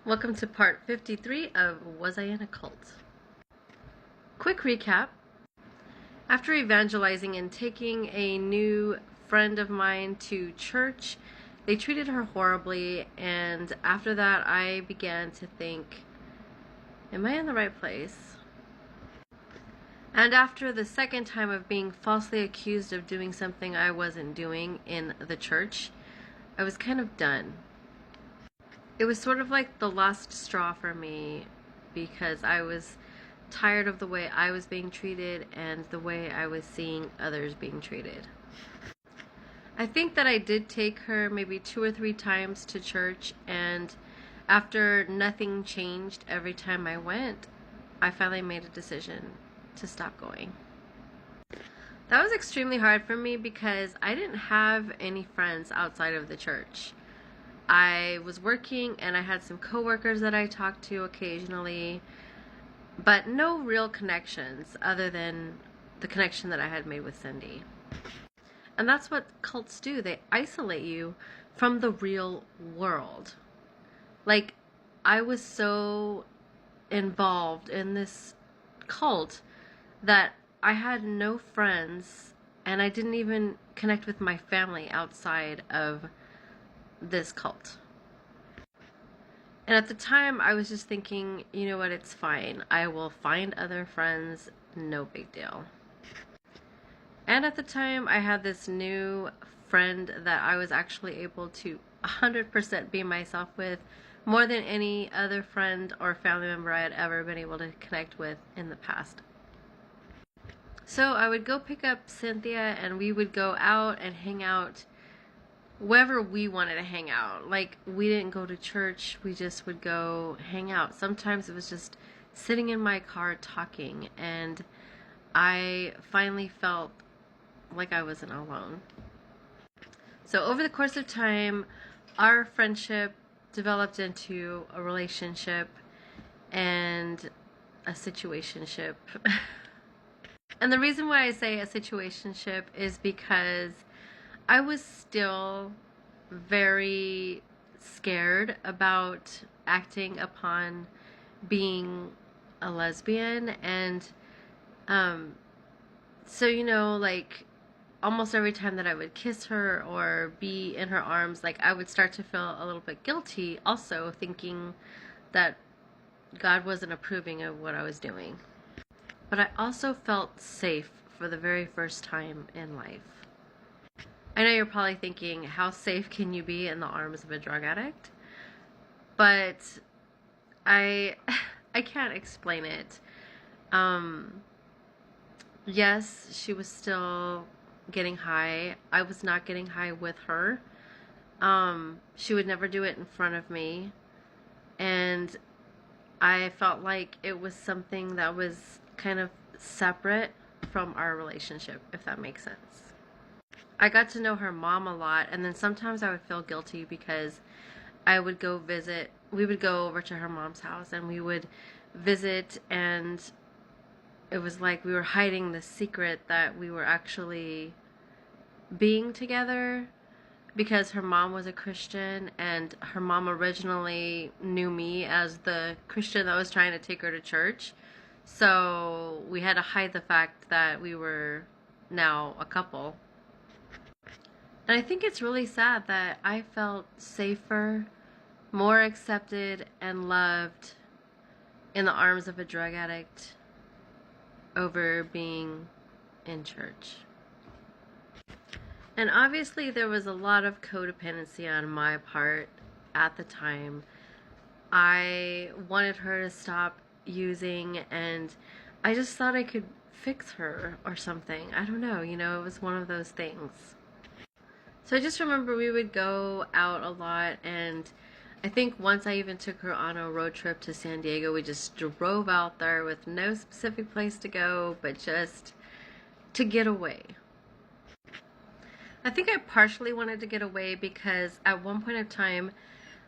Welcome to part 53 of Was I in a Cult? Quick recap. After evangelizing and taking a new friend of mine to church, they treated her horribly, and after that I began to think, am I in the right place? And after the second time of being falsely accused of doing something I wasn't doing in the church, I was kind of done. It was sort of like the last straw for me because I was tired of the way I was being treated and the way I was seeing others being treated. I think that I did take her maybe 2 or 3 times to church, and after nothing changed every time I went, I finally made a decision to stop going. That was extremely hard for me because I didn't have any friends outside of the church. I was working and I had some coworkers that I talked to occasionally, but no real connections other than the connection that I had made with Cindy. And that's what cults do. They isolate you from the real world. Like, I was so involved in this cult that I had no friends and I didn't even connect with my family outside of this cult. And at the time, I was just thinking, you know what, it's fine. I will find other friends, no big deal. And at the time, I had this new friend that I was actually able to 100% be myself with, more than any other friend or family member I had ever been able to connect with in the past. So I would go pick up Cynthia and we would go out and hang out wherever we wanted to hang out. Like, we didn't go to church, we just would go hang out. Sometimes it was just sitting in my car talking, and I finally felt like I wasn't alone. So over the course of time, our friendship developed into a relationship and a situationship. And the reason why I say a situationship is because I was still very scared about acting upon being a lesbian, and so like almost every time that I would kiss her or be in her arms, like I would start to feel a little bit guilty, also thinking that God wasn't approving of what I was doing. But I also felt safe for the very first time in life. I know you're probably thinking, how safe can you be in the arms of a drug addict? But I I can't explain it. Yes, she was still getting high. I was not getting high with her. She would never do it in front of me. And I felt like it was something that was kind of separate from our relationship, if that makes sense. I got to know her mom a lot, and then sometimes I would feel guilty because I would go visit. We would go over to her mom's house and we would visit, and it was like we were hiding the secret that we were actually being together because her mom was a Christian, and her mom originally knew me as the Christian that was trying to take her to church. So we had to hide the fact that we were now a couple. And I think it's really sad that I felt safer, more accepted, and loved in the arms of a drug addict over being in church. And obviously there was a lot of codependency on my part at the time. I wanted her to stop using, and I just thought I could fix her or something. I don't know, it was one of those things. So I just remember we would go out a lot, and I think once I even took her on a road trip to San Diego. We just drove out there with no specific place to go, but just to get away. I think I partially wanted to get away because at one point in time,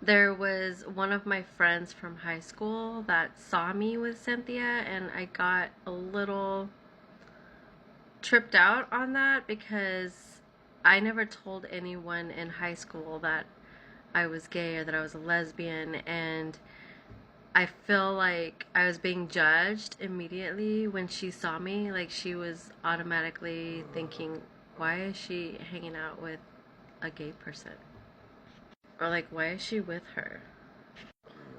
there was one of my friends from high school that saw me with Cynthia, and I got a little tripped out on that because I never told anyone in high school that I was gay or that I was a lesbian, and I feel like I was being judged immediately when she saw me. Like, she was automatically thinking, why is she hanging out with a gay person? Or like, why is she with her?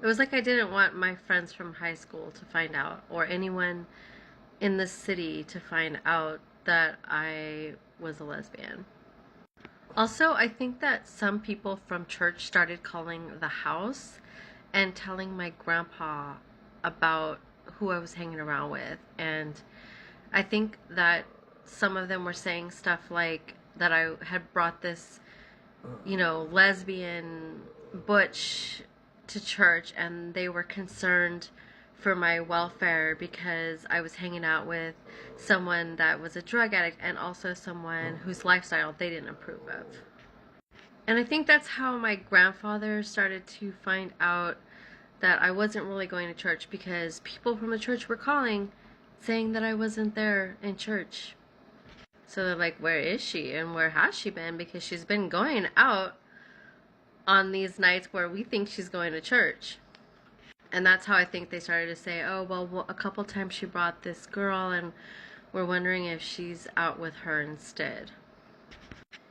It was like I didn't want my friends from high school to find out, or anyone in the city to find out that I was a lesbian. Also, I think that some people from church started calling the house and telling my grandpa about who I was hanging around with. And I think that some of them were saying stuff like that I had brought this, lesbian butch to church, and they were concerned for my welfare because I was hanging out with someone that was a drug addict and also someone whose lifestyle they didn't approve of. And I think that's how my grandfather started to find out that I wasn't really going to church, because people from the church were calling saying that I wasn't there in church. So they're like, where is she and where has she been? Because she's been going out on these nights where we think she's going to church. And that's how I think they started to say, oh, well, a couple times she brought this girl and we're wondering if she's out with her instead.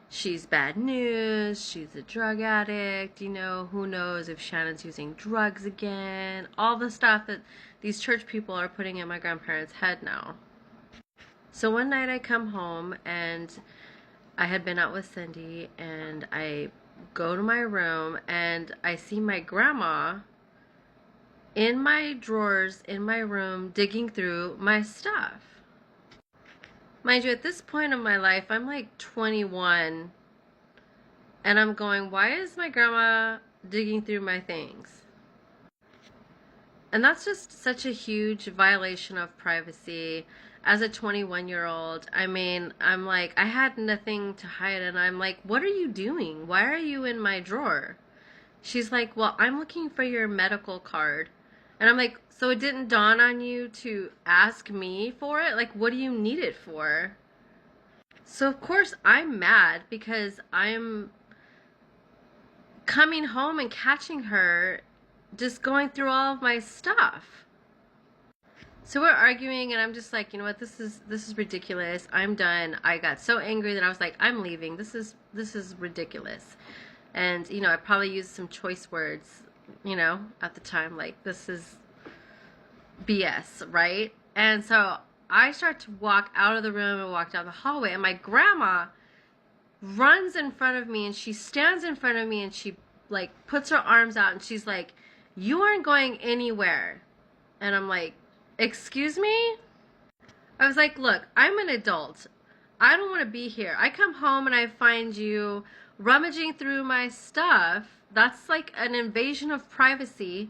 She's bad news, she's a drug addict, who knows if Shannon's using drugs again. All the stuff that these church people are putting in my grandparents' head now. So one night I come home and I had been out with Cindy, and I go to my room and I see my grandma in my drawers in my room digging through my stuff. Mind you, at this point of my life, I'm like 21, and I'm going, why is my grandma digging through my things? And that's just such a huge violation of privacy as a 21-year-old. I mean, I'm like, I had nothing to hide, and I'm like, what are you doing? Why are you in my drawer? She's like, well, I'm looking for your medical card. And I'm like, so it didn't dawn on you to ask me for it? Like, what do you need it for? So, of course, I'm mad because I'm coming home and catching her just going through all of my stuff. So we're arguing, and I'm just like, you know what, this is ridiculous. I'm done. I got so angry that I was like, I'm leaving. This is ridiculous. And, I probably used some choice words, at the time, like, this is BS, right? And so I start to walk out of the room and walk down the hallway, and my grandma runs in front of me, and she stands in front of me, and she, like, puts her arms out, and she's like, you aren't going anywhere. And I'm like, excuse me? I was like, look, I'm an adult. I don't want to be here. I come home and I find you rummaging through my stuff. That's like an invasion of privacy,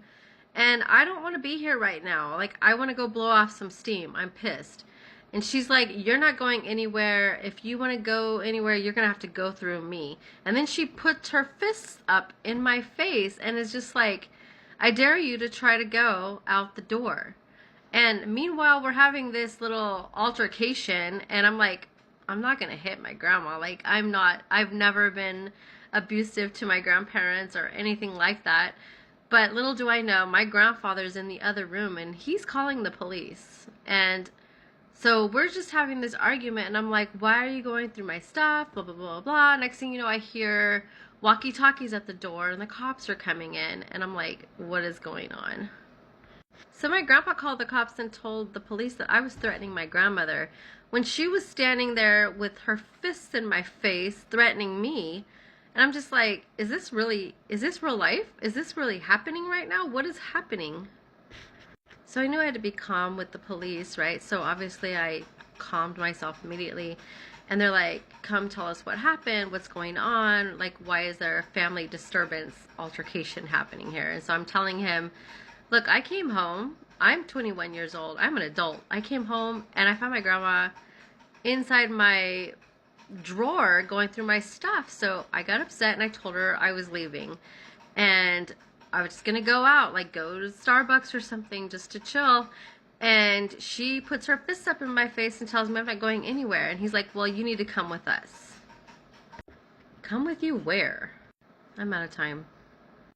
and I don't want to be here right now. Like, I want to go blow off some steam. I'm pissed. And she's like, you're not going anywhere. If you want to go anywhere, you're going to have to go through me. And then she puts her fists up in my face and is just like, I dare you to try to go out the door. And meanwhile, we're having this little altercation, and I'm like, I'm not going to hit my grandma. Like, I've never been abusive to my grandparents or anything like that. But little do I know, my grandfather's in the other room, and he's calling the police. And so we're just having this argument, and I'm like, why are you going through my stuff? Blah, blah, blah, blah. Next thing you know, I hear walkie-talkies at the door, and the cops are coming in. And I'm like, what is going on? So my grandpa called the cops and told the police that I was threatening my grandmother when she was standing there with her fists in my face threatening me. And I'm just like, is this real life? Is this really happening right now? What is happening? So I knew I had to be calm with the police, right? So obviously I calmed myself immediately. And they're like, come tell us what happened, what's going on, like, why is there a family disturbance altercation happening here? And so I'm telling him, look, I came home. I'm 21 years old. I'm an adult. I came home and I found my grandma inside my drawer going through my stuff. So I got upset and I told her I was leaving. And I was just going to go out, like go to Starbucks or something just to chill. And she puts her fists up in my face and tells me I'm not going anywhere. And he's like, well, you need to come with us. Come with you where? I'm out of time.